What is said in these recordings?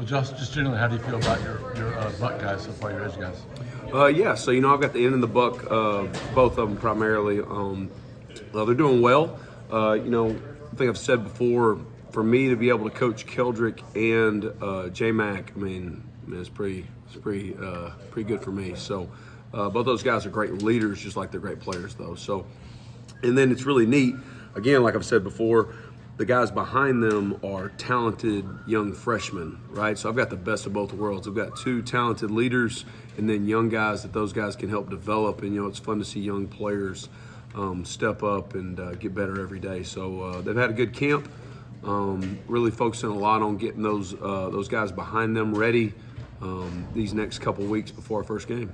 Well, Josh, just generally, how do you feel about your Buck guys so far, your edge guys? Yeah, so, I've got the end and the Buck, both of them primarily. They're doing well. I think I've said before, for me to be able to coach Keldric and J-Mac, it's pretty good for me. So both those guys are great leaders, just like they're great players, though. So, and then it's really neat. Again, like I've said before, the guys behind them are talented young freshmen, right? So I've got the best of both worlds. I've got two talented leaders and then young guys that those guys can help develop. And, it's fun to see young players step up and get better every day. So they've had a good camp, really focusing a lot on getting those guys behind them ready these next couple weeks before our first game.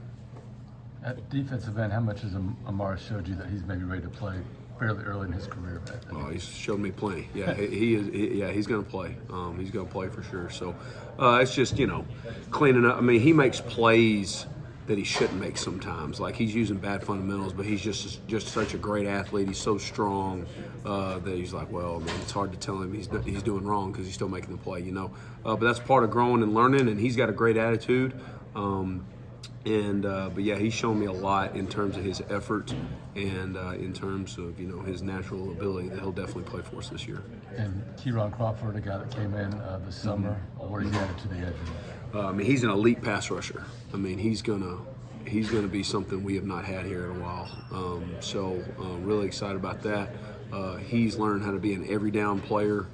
At defensive end, how much has Amar showed you that he's maybe ready to play fairly early in his career? Oh, he's showed me plenty. Yeah, he is. He's going to play. He's going to play for sure. So it's just cleaning up. He makes plays that he shouldn't make sometimes. Like he's using bad fundamentals, but he's just such a great athlete. He's so strong that he's like, well, it's hard to tell him he's doing wrong because he's still making the play. But that's part of growing and learning. And he's got a great attitude. But yeah, he's shown me a lot in terms of his effort and in terms of his natural ability that he'll definitely play for us this year. And Keldric Crawford, a guy that came in this summer, where he's added to the edge. He's an elite pass rusher. He's gonna be something we have not had here in a while. So really excited about that. He's learned how to be an every down player.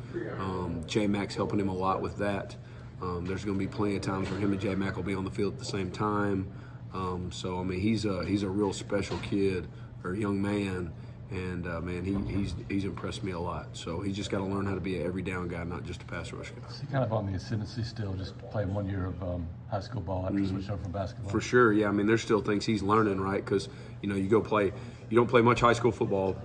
J-Mac's helping him a lot with that. There's going to be plenty of times where him and J-Mac will be on the field at the same time. He's a real special kid or young man, and he's impressed me a lot. So he's just got to learn how to be an every down guy, not just a pass rush guy. Is he kind of on the ascendancy still, just playing 1 year of high school ball after switching over from basketball? For sure, yeah. There's still things he's learning, right? Because you don't play much high school football,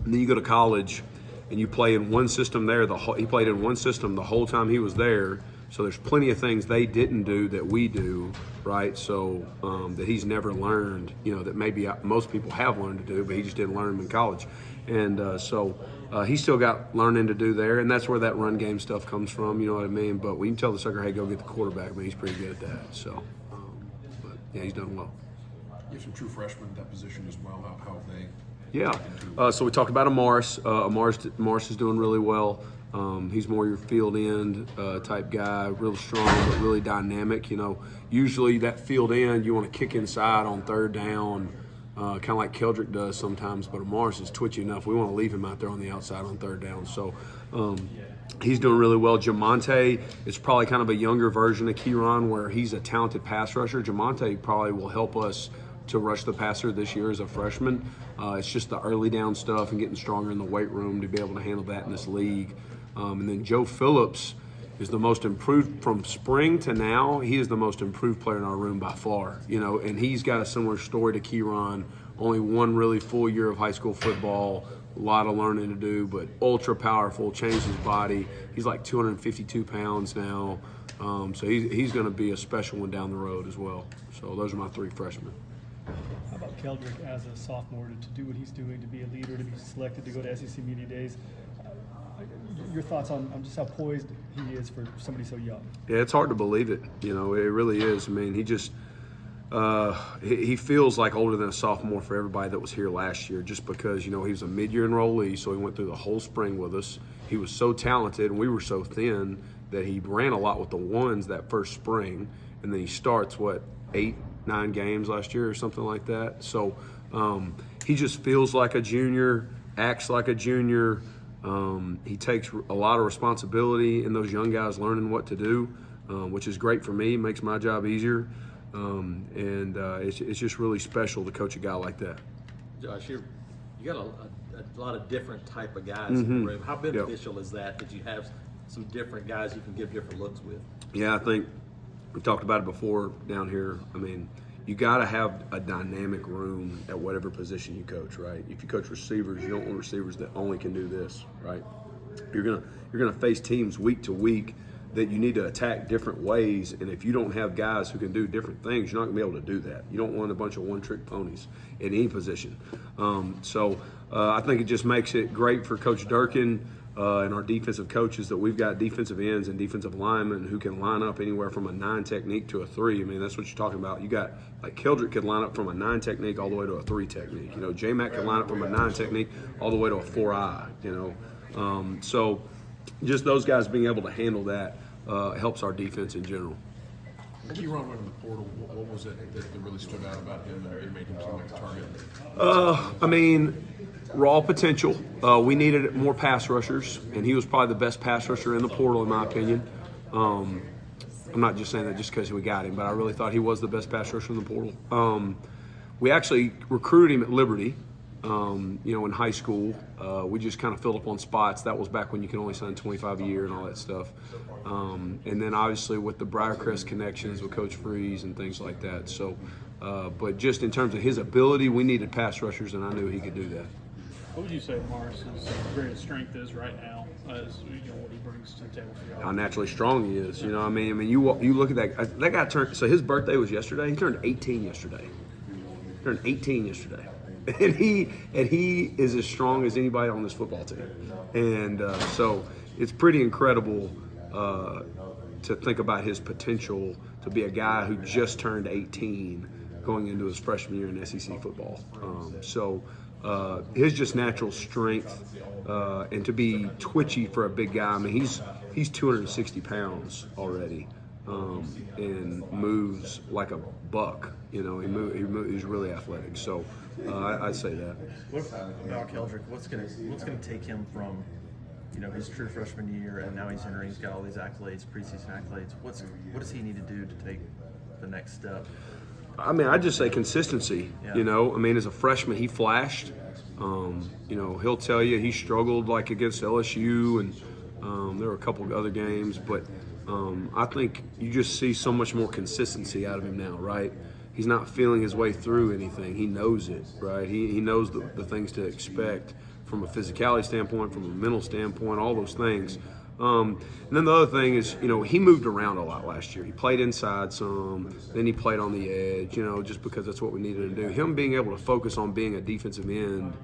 and then you go to college, and you play in one system there. He played in one system the whole time he was there. So there's plenty of things they didn't do that we do, right? So that he's never learned, that maybe most people have learned to do, but he just didn't learn them in college. And so he's still got learning to do there, and that's where that run game stuff comes from, you know what I mean? But we can tell the sucker, hey, go get the quarterback, he's pretty good at that. So, but yeah, he's done well. You have some true freshmen at that position as well. How have they? Yeah. So we talked about Amars. Amars is doing really well. He's more your field end type guy, real strong but really dynamic. Usually that field end you want to kick inside on third down, kind of like Keldric does sometimes. But Amars is twitchy enough. We want to leave him out there on the outside on third down. So he's doing really well. Jamonte is probably kind of a younger version of Kieran, where he's a talented pass rusher. Jamonte probably will help us to rush the passer this year as a freshman. It's just the early down stuff and getting stronger in the weight room to be able to handle that in this league. And then Joe Phillips is the most improved from spring to now. He is the most improved player in our room by far, and he's got a similar story to Kieran. Only one really full year of high school football, a lot of learning to do, but ultra powerful, changed his body. He's like 252 pounds now. So he's going to be a special one down the road as well. So those are my three freshmen. How about Keldric as a sophomore to do what he's doing, to be a leader, to be selected to go to SEC Media Days? Your thoughts on just how poised he is for somebody so young? Yeah, it's hard to believe it. It really is. He just he feels like older than a sophomore for everybody that was here last year, just because he was a mid-year enrollee, so he went through the whole spring with us. He was so talented, and we were so thin that he ran a lot with the ones that first spring, and then he starts 8-9 games last year or something like that. So he just feels like a junior, acts like a junior. He takes a lot of responsibility in those young guys learning what to do, which is great for me, makes my job easier. It's just really special to coach a guy like that. Josh, you got a lot of different type of guys in the room. How beneficial is that you have some different guys you can give different looks with? Yeah, I think we talked about it before down here. You got to have a dynamic room at whatever position you coach, right? If you coach receivers, you don't want receivers that only can do this, right? You're gonna face teams week to week that you need to attack different ways, and if you don't have guys who can do different things, you're not gonna be able to do that. You don't want a bunch of one-trick ponies in any position. I think it just makes it great for Coach Durkin and our defensive coaches that we've got defensive ends and defensive linemen who can line up anywhere from a 9 technique to a 3. I mean, that's what you're talking about. You got, like, Keldric could line up from a 9 technique all the way to a 3 technique. You know, J-Mac can line up from a 9 technique all the way to a 4-eye, you know. So just those guys being able to handle that helps our defense in general. Keyron went in the portal. What was it that really stood out about him and made him seem like a target? I mean, raw potential. We needed more pass rushers, and he was probably the best pass rusher in the portal, in my opinion. I'm not just saying that just because we got him, but I really thought he was the best pass rusher in the portal. We actually recruited him at Liberty, you know, in high school. We just kind of filled up on spots. That was back when you could only sign 25 a year and all that stuff. And then obviously with the Briarcrest connections with Coach Freeze and things like that. So, but just in terms of his ability, we needed pass rushers, and I knew he could do that. What would you say Morris's greatest strength is right now, as you know, what he brings to the table for you? How naturally strong he is, you know. I mean, you look at that guy turned. So his birthday was yesterday. He turned 18 yesterday. Turned 18 yesterday, and he is as strong as anybody on this football team. And so it's pretty incredible to think about his potential to be a guy who just turned 18, going into his freshman year in SEC football. His just natural strength and to be twitchy for a big guy. I mean, he's 260 pounds already and moves like a buck. You know, he's really athletic. So I'd say that. What about Keldric? What's gonna take him from, you know, his true freshman year, and now he's entering? He's got all these accolades, preseason accolades. What does he need to do to take the next step? I mean, I'd just say consistency. Yeah. You know, I mean, as a freshman, he flashed. You know, he'll tell you he struggled like against LSU, and there were a couple of other games, but I think you just see so much more consistency out of him now, right? He's not feeling his way through anything. He knows it, right? He knows the things to expect from a physicality standpoint, from a mental standpoint, all those things. And then the other thing is, you know, he moved around a lot last year. He played inside some, then he played on the edge, you know, just because that's what we needed to do. Him being able to focus on being a defensive end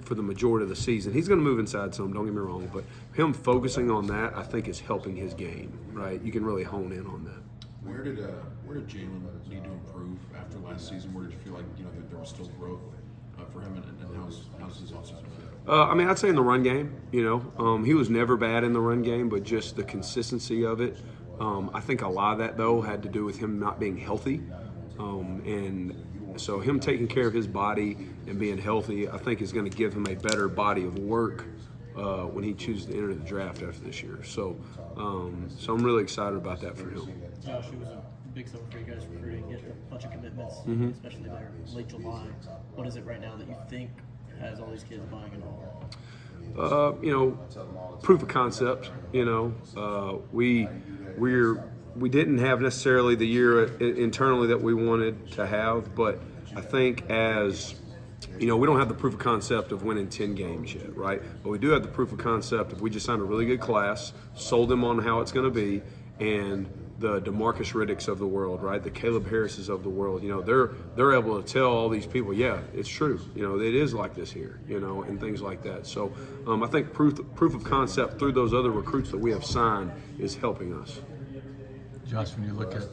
for the majority of the season. He's going to move inside some, don't get me wrong, but him focusing on that, I think, is helping his game, right? You can really hone in on that. Where did Jalen need to improve after last season? Where did you feel like, you know, that there was still growth for him, and how's his offseason? I mean, I'd say in the run game, you know, he was never bad in the run game, but just the consistency of it. I think a lot of that, though, had to do with him not being healthy. And so him taking care of his body and being healthy, I think is going to give him a better body of work when he chooses to enter the draft after this year. So I'm really excited about that for him. Josh, it was a big summer for you guys recruiting, getting a bunch of commitments, especially there late July. What is it right now that you think has all these kids buying it all? You know, proof of concept. You know, we didn't have necessarily the year internally that we wanted to have, but I think as you know, we don't have the proof of concept of winning 10 games yet, right? But we do have the proof of concept of we just signed a really good class, sold them on how it's going to be, and the DeMarcus Riddicks of the world, right? The Caleb Harrises of the world, you know, they're able to tell all these people, yeah, it's true. You know, it is like this here, you know, and things like that. So I think proof of concept through those other recruits that we have signed is helping us. Josh, when you look at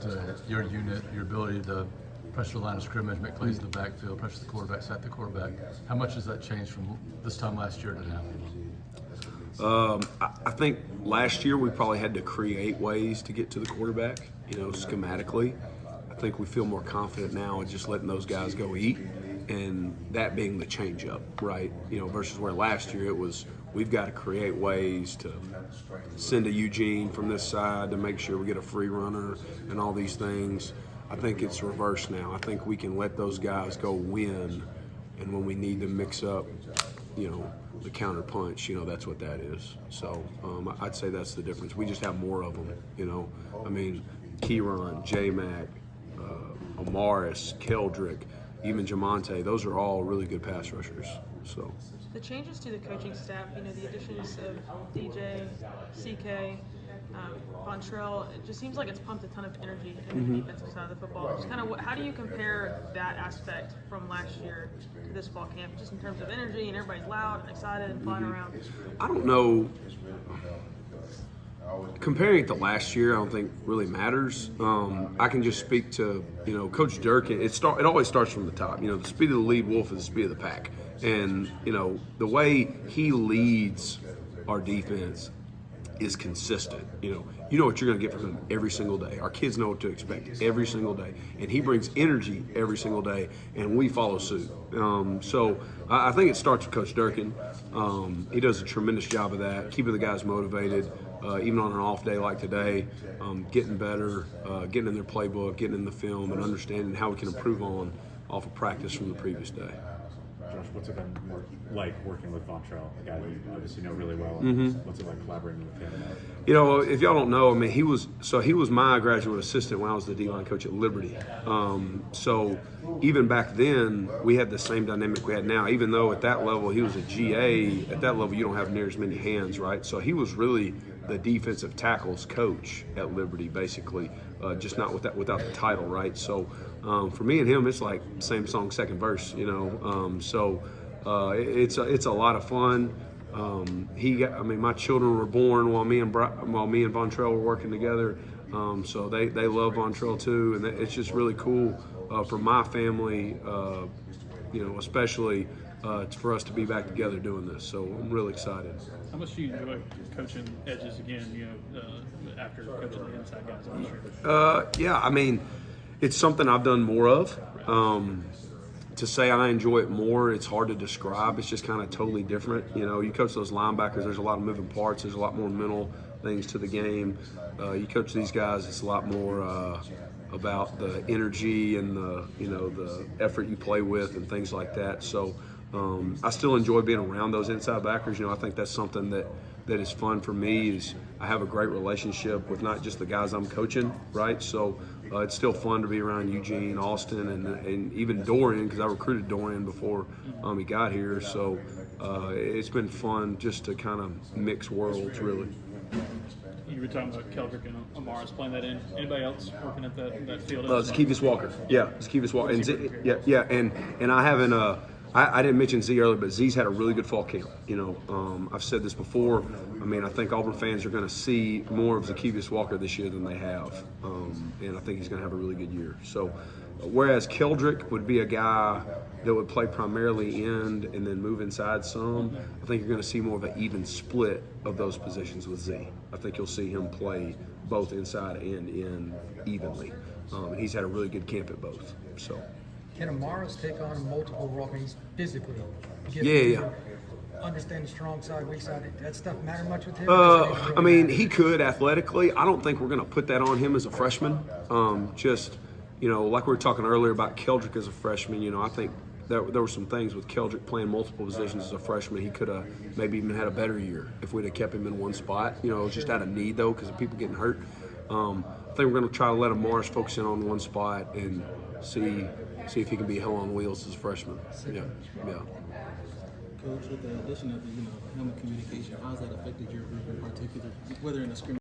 your unit, your ability to pressure the line of scrimmage, make plays in the backfield, pressure the quarterback, sack the quarterback, how much has that changed from this time last year to now? I think last year we probably had to create ways to get to the quarterback, you know, schematically. I think we feel more confident now in just letting those guys go eat, and that being the change-up, right? You know, versus where last year it was we've got to create ways to send a Eugene from this side to make sure we get a free runner and all these things. I think it's reversed now. I think we can let those guys go win, and when we need to mix up, you know, the counter punch, you know, that's what that is. So I'd say that's the difference. We just have more of them, you know. I mean, Keyron, J-Mac, Amaris, Keldric, even Jamonte, those are all really good pass rushers. So the changes to the coaching staff, you know, the additions of DJ, CK, Vontrell, it just seems like it's pumped a ton of energy in the defensive side of the football. Just kind of, how do you compare that aspect from last year to this fall camp, just in terms of energy and everybody's loud and excited and flying around? I don't know. Comparing it to last year, I don't think really matters. I can just speak to Coach Durkin. It always starts from the top. The speed of the lead wolf is the speed of the pack, and the way he leads our defense is consistent. You know what you're going to get from him every single day. Our kids know what to expect every single day, and he brings energy every single day, and we follow suit. So I think it starts with Coach Durkin. He does a tremendous job of that, keeping the guys motivated, even on an off day like today, getting better, getting in their playbook, getting in the film, and understanding how we can improve off of practice from the previous day. Josh, what's it been like working with Vontrell, a guy that you obviously know really well? What's it like collaborating with him? If y'all don't know, he was my graduate assistant when I was the D-line coach at Liberty. So even back then, we had the same dynamic we had now. Even though at that level he was a GA, at that level you don't have near as many hands, right? So he was really the defensive tackles coach at Liberty, basically, just not without the title, right? So for me and him, it's like same song, second verse, So it's a lot of fun. My children were born while me and Vontrell were working together, so they love Vontrell too, and it's just really cool for my family, especially for us to be back together doing this. So I'm really excited. How much do you enjoy coaching edges again? After coaching the inside guys, I'm sure. Yeah, it's something I've done more of. To say I enjoy it more, it's hard to describe. It's just kind of totally different. You coach those linebackers, there's a lot of moving parts. There's a lot more mental things to the game. You coach these guys, it's a lot more about the energy and the effort you play with and things like that. So I still enjoy being around those inside backers. I think that's something that is fun for me. Is I have a great relationship with not just the guys I'm coaching, right? So it's still fun to be around Eugene, Austin, and even Dorian, because I recruited Dorian before he got here. So it's been fun just to kind of mix worlds, really. You were talking about Keldric and Amaris playing that in. Anybody else working at that field? Zakevis Walker. Yeah, Zakevis Walker. And and I haven't. I didn't mention Z earlier, but Z's had a really good fall camp. I've said this before. I think Auburn fans are going to see more of Zakevis Walker this year than they have, and I think he's going to have a really good year. So, whereas Keldric would be a guy that would play primarily end and then move inside some, I think you're going to see more of an even split of those positions with Z. I think you'll see him play both inside and in evenly, and he's had a really good camp at both. So. Can Amaris take on multiple roles? He's physically. Understand the strong side, weak side. That stuff matter much with him? He could athletically. I don't think we're going to put that on him as a freshman. Like we were talking earlier about Keldric as a freshman, I think there were some things with Keldric playing multiple positions as a freshman. He could have maybe even had a better year if we'd have kept him in one spot. It was just out of need, though, because of people getting hurt. I think we're going to try to let Amaris focus in on one spot and see if he can be hell on wheels as a freshman. Yeah. Coach, with the addition of the helmet communication, how has that affected your group in particular, whether in the scrimmage